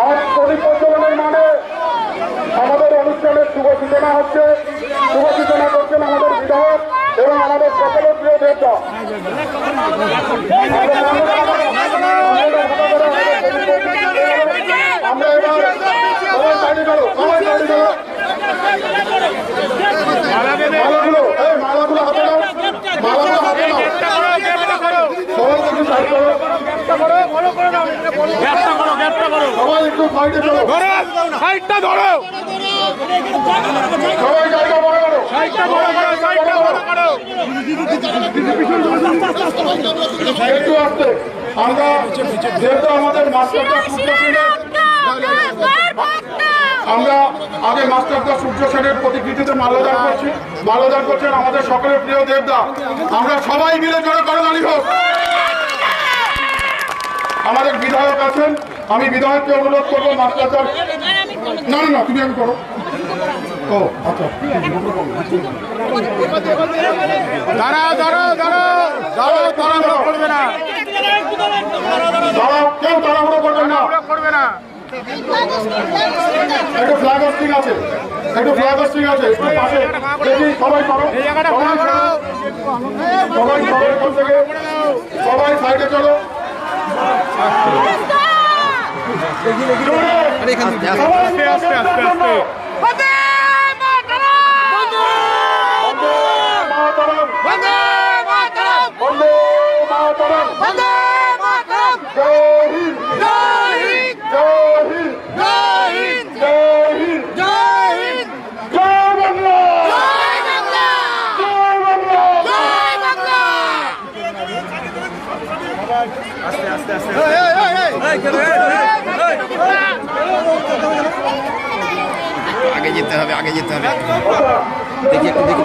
আজ প্রদীপ প্রজ্বলনের মানে আমাদের অনুষ্ঠানের শুভ সূচনা হচ্ছে। শুভ সূচনা করছেন আমাদের বিধায়ক এবং আমাদের সকলের প্রিয় দেবতা। আমরা এবার সবাই সাইডে চলো, সবাই সাইডে চলো। মালাগুলো মালাগুলো হাতে নাও, মালাগুলো হাতে নাও। সবাই একটু সাইড করো, সবাই একটু সাইডে চলো, সাইডটা ধরো, সবাই জায়গা বড় করো, সাইডটা বড় করো, সাইডটা বড় করো। একটু আসতে। আমরা যেহেতু আমাদের মাস্টারদা সূর্য সেনের, আমরা আগে মাস্টারদা সূর্য সেনের প্রতিকৃতিতে মাল্যদান করছি। মাল্যদান করছেন আমাদের সকলের প্রিয় দেবদা। আমরা সবাই মিলে জোরে করতালি হোক। আমাদের বিধায়ক আছেন, আমি বিধায়ককে অনুরোধ করবো মাস্টারদার। না না তুমি আমি করো। ও আচ্ছা, দাঁড়াও দাঁড়াও দাঁড়াও দাঁড়াও, তাড়াহুড়ো করবে না, দাঁড়াও, কেউ তাড়াহুড়ো করবেন না, করবে না। একটু ফ্ল্যাগ হোস্টিং আছে, একটু ফ্ল্যাগ হোস্টিং আছে, একটু পাশে দেখি সবাই করো, এই জায়গাটা ভালো করো। সবাই সবাই এখান থেকে সবাই সাইডে চলো। আস্তে আস্তে আস্তে আস্তে। আগে যেতে হবে, আগে যেতে হবে। দেখি একটু দেখি।